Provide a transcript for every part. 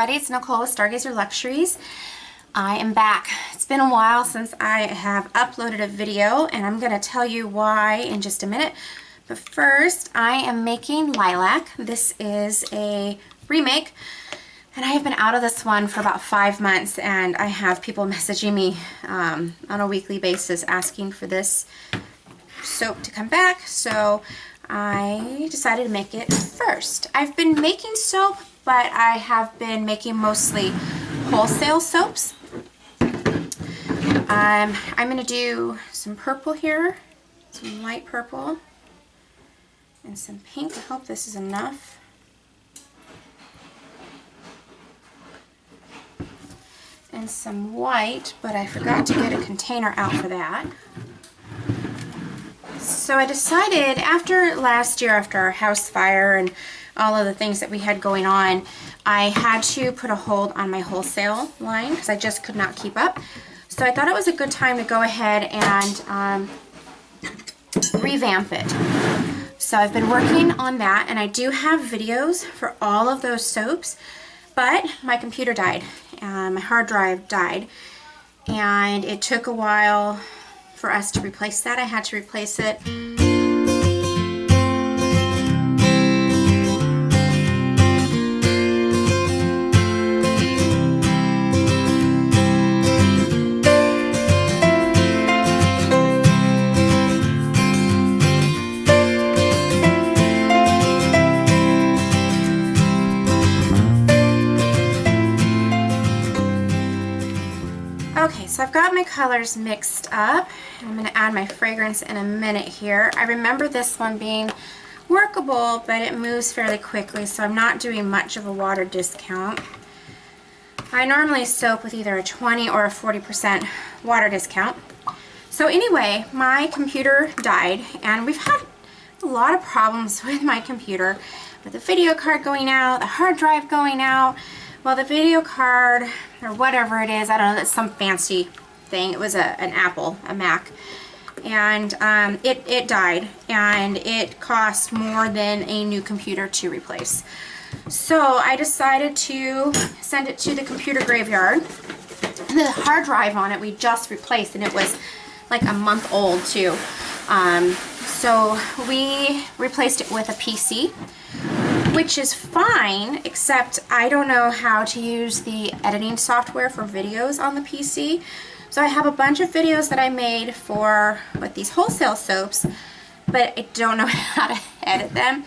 everybody, it's Nicole with Stargazer Luxuries. I am back. It's been a while since I have uploaded a video, and I'm going to tell you why in just a minute. But first, I am making Lilac. This is a remake, and I have been out of this one for about 5 months, and I have people messaging me on a weekly basis asking for this soap to come back, so I decided to make it first. I've been making soap, but I have been making mostly wholesale soaps. I'm going to do some purple here, some light purple, and some pink. I hope this is enough. And some white, but I forgot to get a container out for that. So I decided after last year, after our house fire and all of the things that we had going on, I had to put a hold on my wholesale line because I just could not keep up. So I thought it was a good time to go ahead and revamp it. So I've been working on that, and I do have videos for all of those soaps, but my computer died, and my hard drive died, and it took a while for us to replace that. I had to replace it. Okay, so I've got my colors mixed up. I'm going to add my fragrance in a minute here. I remember this one being workable, but it moves fairly quickly, so I'm not doing much of a water discount. I normally soap with either a 20 or a 40% water discount. So anyway, my computer died, and we've had a lot of problems with my computer, with the video card going out, the hard drive going out. Well, the video card, or whatever it is, I don't know, that's some fancy thing. It was an Apple, a Mac, and it died, and it cost more than a new computer to replace. So I decided to send it to the computer graveyard. The hard drive on it we just replaced, and it was like a month old too. So we replaced it with a PC, which is fine, except I don't know how to use the editing software for videos on the PC. So I have a bunch of videos that I made with these wholesale soaps, but I don't know how to edit them.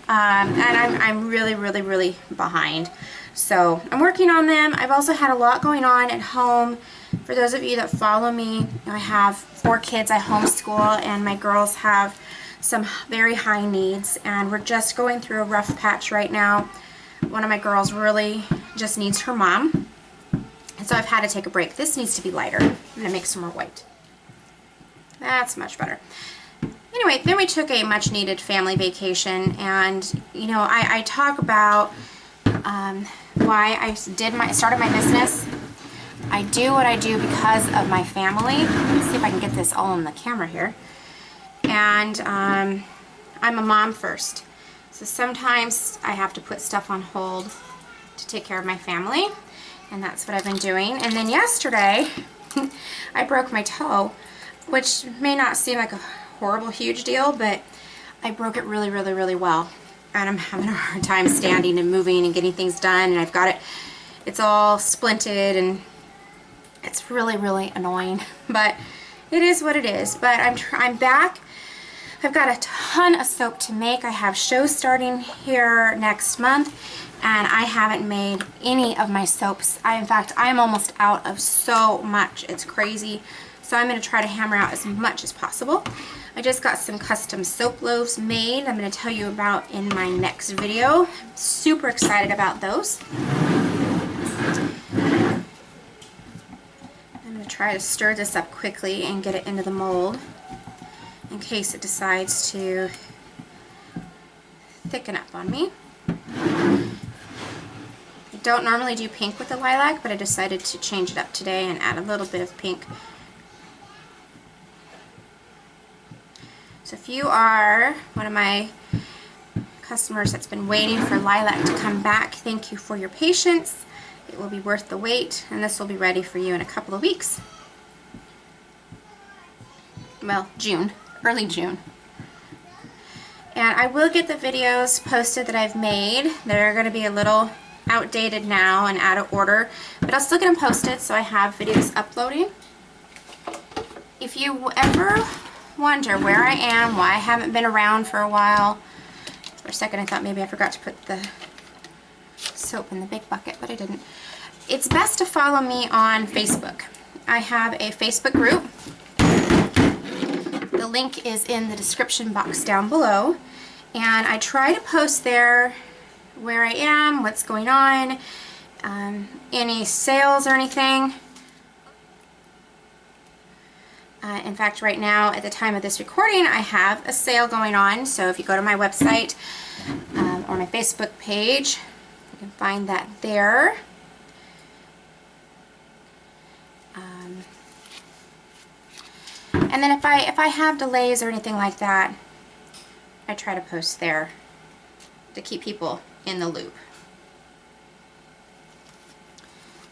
And I'm really behind. So I'm working on them. I've also had a lot going on at home. For those of you that follow me, I have 4 kids I homeschool, and my girls have some very high needs, and we're just going through a rough patch right now. One of my girls really just needs her mom, and so I've had to take a break. This needs to be lighter. I'm going to make some more white. That's much better. Anyway, then we took a much needed family vacation, and you know, I talk about why I started my business. I do what I do because of my family. Let's see if I can get this all in the camera here. And I'm a mom first, so sometimes I have to put stuff on hold to take care of my family, and that's what I've been doing. And then yesterday I broke my toe, which may not seem like a horrible huge deal, but I broke it really well, and I'm having a hard time standing and moving and getting things done, and I've got it's all splinted, and it's really annoying, but it is what it is. But I'm back. I've got a ton of soap to make. I have shows starting here next month, and I haven't made any of my soaps. In fact, I'm almost out of so much. It's crazy. So I'm going to try to hammer out as much as possible. I just got some custom soap loaves made I'm going to tell you about in my next video. I'm super excited about those. I'm going to try to stir this up quickly and get it into the mold, in case it decides to thicken up on me. I don't normally do pink with the lilac, but I decided to change it up today and add a little bit of pink. So if you are one of my customers that's been waiting for lilac to come back, thank you for your patience. it will be worth the wait, and this will be ready for you in a couple of weeks. Well, June, early June. And I will get the videos posted that I've made. They're going to be a little outdated now and out of order, but I'll still get them posted so I have videos uploading. If you ever wonder where I am, why I haven't been around for a while, for a second I thought maybe I forgot to put the soap in the big bucket, but I didn't. It's best to follow me on Facebook. I have a Facebook group. The link is in the description box down below, and I try to post there where I am, what's going on, any sales or anything. In fact, right now, at the time of this recording, I have a sale going on, so if you go to my website or my Facebook page, you can find that there. And then if I have delays or anything like that, I try to post there to keep people in the loop.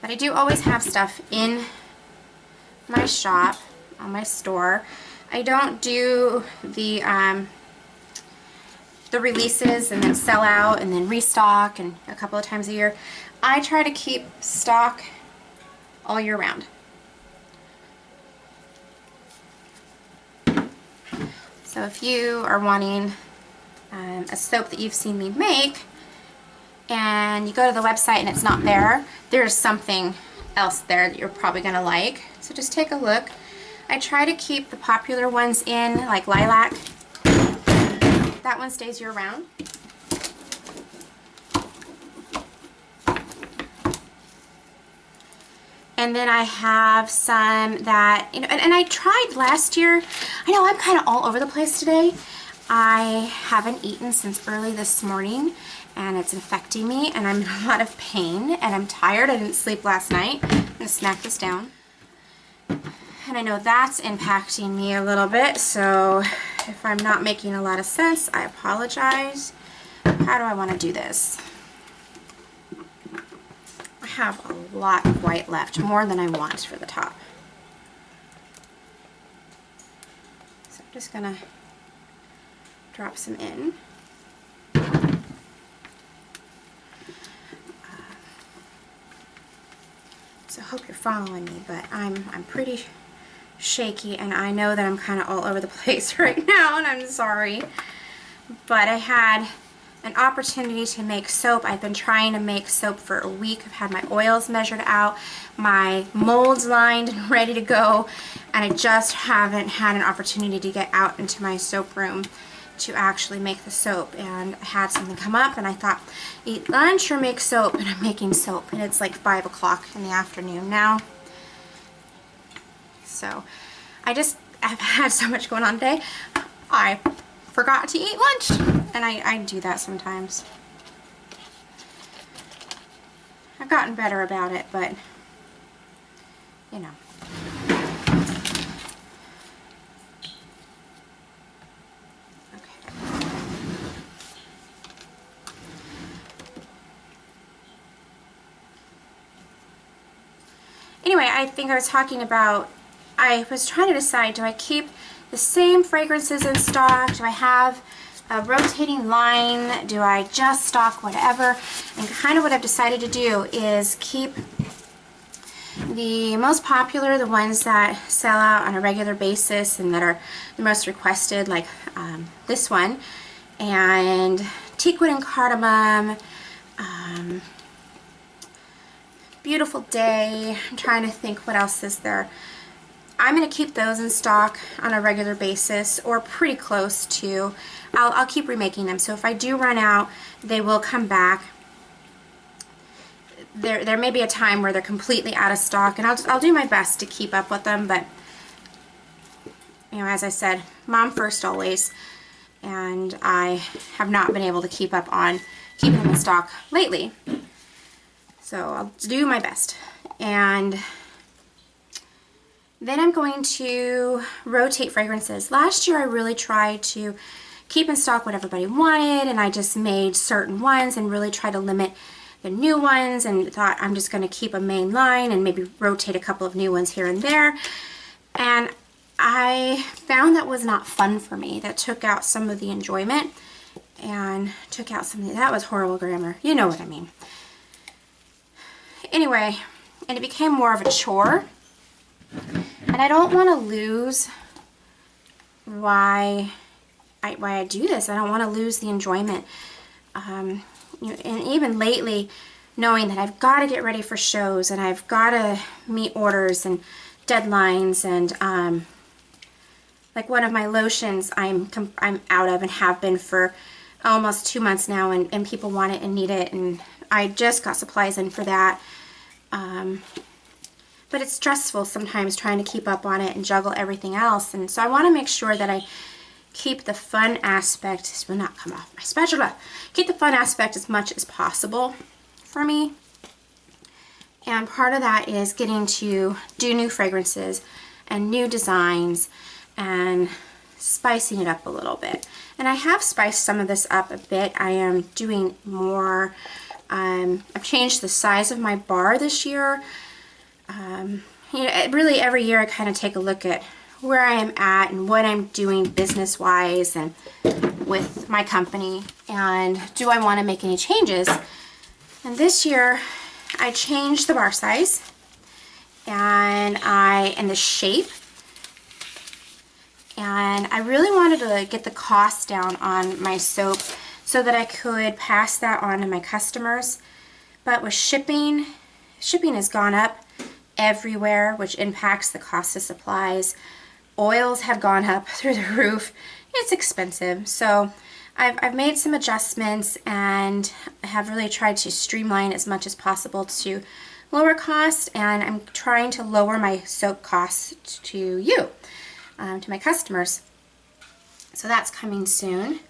But I do always have stuff in my shop, on my store. I don't do the releases and then sell out and then restock and a couple of times a year. I try to keep stock all year round. So if you are wanting a soap that you've seen me make and you go to the website and it's not there, there's something else there that you're probably going to like. So just take a look. I try to keep the popular ones in, like Lilac. That one stays year round. And then I have some that, you know, and I tried last year. I know I'm kind of all over the place today. I haven't eaten since early this morning, and it's affecting me, and I'm in a lot of pain, and I'm tired. I didn't sleep last night. I'm going to snack this down. And I know that's impacting me a little bit, so if I'm not making a lot of sense, I apologize. How do I want to do this? I have a lot of white left, more than I want for the top. So I'm just going to drop some in. So I hope you're following me, but I'm pretty shaky, and I know that I'm kind of all over the place right now, and I'm sorry. But I had an opportunity to make soap. I've been trying to make soap for a week. I've had my oils measured out, my molds lined and ready to go, and I just haven't had an opportunity to get out into my soap room to actually make the soap. And I had something come up, and I thought, eat lunch or make soap, and I'm making soap, and it's like 5 o'clock in the afternoon now. So I've had so much going on today, I forgot to eat lunch, and I do that sometimes. I've gotten better about it, but you know. Okay. Anyway, I think I was talking about, I was trying to decide, do I keep the same fragrances in stock? Do I have a rotating line? Do I just stock whatever? And kind of what I've decided to do is keep the most popular, the ones that sell out on a regular basis and that are the most requested, like this one, and teakwood and cardamom, beautiful day. I'm trying to think what else is there. I'm going to keep those in stock on a regular basis, or pretty close to. I'll keep remaking them, so if I do run out, they will come back. There may be a time where they're completely out of stock, and I'll do my best to keep up with them, but you know, as I said, mom first always, and I have not been able to keep up on keeping them in stock lately. So I'll do my best. And then I'm going to rotate fragrances. Last year I really tried to keep in stock what everybody wanted, and I just made certain ones and really try to limit the new ones and thought I'm just going to keep a main line and maybe rotate a couple of new ones here and there. And I found that was not fun for me. That took out some of the enjoyment and took out some of the, that was horrible grammar. You know what I mean. Anyway, and it became more of a chore. And I don't want to lose why I do this. I don't want to lose the enjoyment. And even lately, knowing that I've got to get ready for shows and I've got to meet orders and deadlines, and like one of my lotions I'm out of and have been for almost 2 months now, and people want it and need it, and I just got supplies in for that. But it's stressful sometimes trying to keep up on it and juggle everything else, and so I want to make sure that I keep the fun aspect, this will not come off my spatula, keep the fun aspect as much as possible for me. And part of that is getting to do new fragrances and new designs and spicing it up a little bit. And I have spiced some of this up a bit. I am doing more, I've changed the size of my bar this year. You know, really every year I kind of take a look at where I am at and what I'm doing business-wise and with my company, and do I want to make any changes. And this year I changed the bar size and the shape, and I really wanted to get the cost down on my soap so that I could pass that on to my customers. But with shipping has gone up everywhere, which impacts the cost of supplies. Oils have gone up through the roof. It's expensive. So I've made some adjustments and have really tried to streamline as much as possible to lower cost, and I'm trying to lower my soap costs to you, to my customers. So that's coming soon.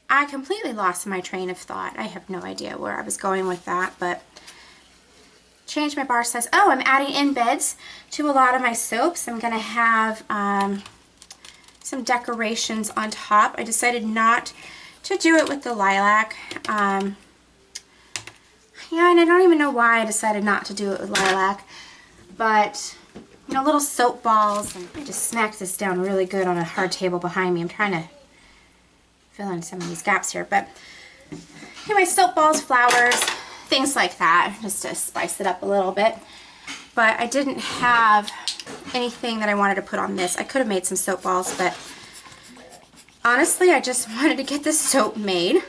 I completely lost my train of thought. I have no idea where I was going with that, but change my bar size. Oh, I'm adding embeds to a lot of my soaps. I'm going to have some decorations on top. I decided not to do it with the lilac. Yeah, and I don't even know why I decided not to do it with lilac, but you know, little soap balls. And I just smacked this down really good on a hard table behind me. I'm trying to fill in some of these gaps here, but anyway, soap balls, flowers, things like that, just to spice it up a little bit. But I didn't have anything that I wanted to put on this. I could have made some soap balls, but honestly, I just wanted to get this soap made.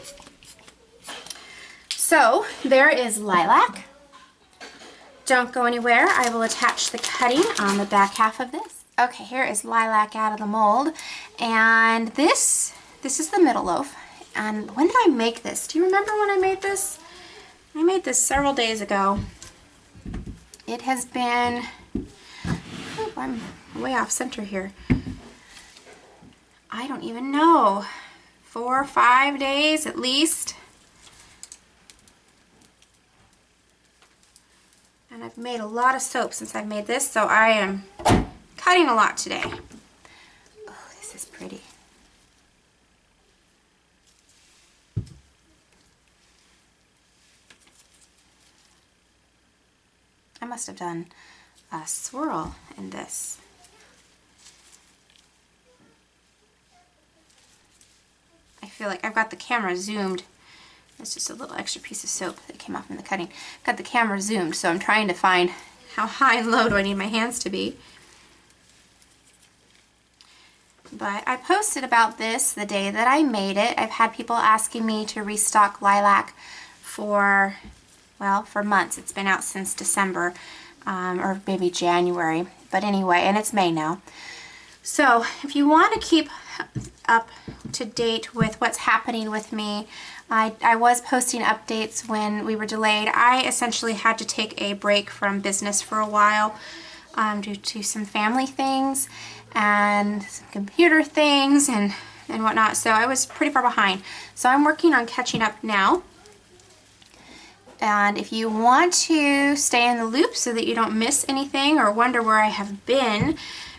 So there is lilac. Don't go anywhere. I will attach the cutting on the back half of this. Okay, here is lilac out of the mold, and this is the middle loaf. And when did I make this? Do you remember when I made this? I made this several days ago. It has been, oh, I'm way off center here. I don't even know, 4 or 5 days at least. And I've made a lot of soap since I've made this, so I am cutting a lot today. Oh, this is pretty. I must have done a swirl in this. I feel like I've got the camera zoomed. It's just a little extra piece of soap that came off in the cutting. Got the camera zoomed, so I'm trying to find how high and low do I need my hands to be. But I posted about this the day that I made it. I've had people asking me to restock lilac for, well, for months. It's been out since December, or maybe January. But anyway, and it's May now. So if you want to keep up to date with what's happening with me, I was posting updates when we were delayed. I essentially had to take a break from business for a while due to some family things and some computer things and whatnot. So I was pretty far behind. So I'm working on catching up now. And if you want to stay in the loop so that you don't miss anything or wonder where I have been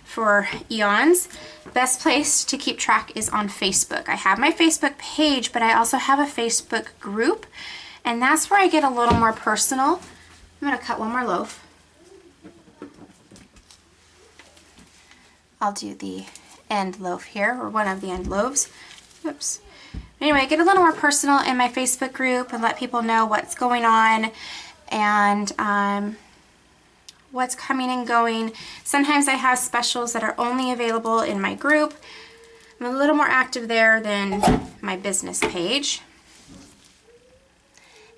for eons. Best place to keep track is on Facebook. I have my Facebook page, but I also have a Facebook group, and that's where I get a little more personal. I'm gonna cut one more loaf. I'll do the end loaf here, or one of the end loaves. Oops. Anyway, I get a little more personal in my Facebook group and let people know what's going on and what's coming and going. Sometimes I have specials that are only available in my group. I'm a little more active there than my business page.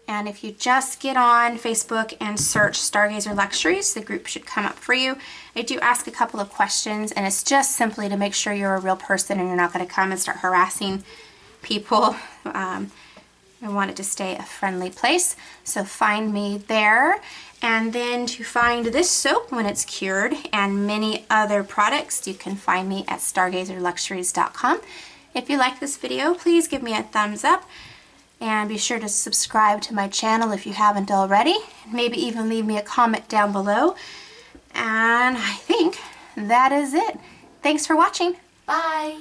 And if you just get on Facebook and search Stargazer Luxuries, the group should come up for you. I do ask a couple of questions, and it's just simply to make sure you're a real person and you're not going to come and start harassing people. I want it to stay a friendly place, so find me there. And then to find this soap when it's cured and many other products, you can find me at StargazerLuxuries.com. If you like this video, please give me a thumbs up and be sure to subscribe to my channel if you haven't already. Maybe even leave me a comment down below. And I think that is it. Thanks for watching. Bye.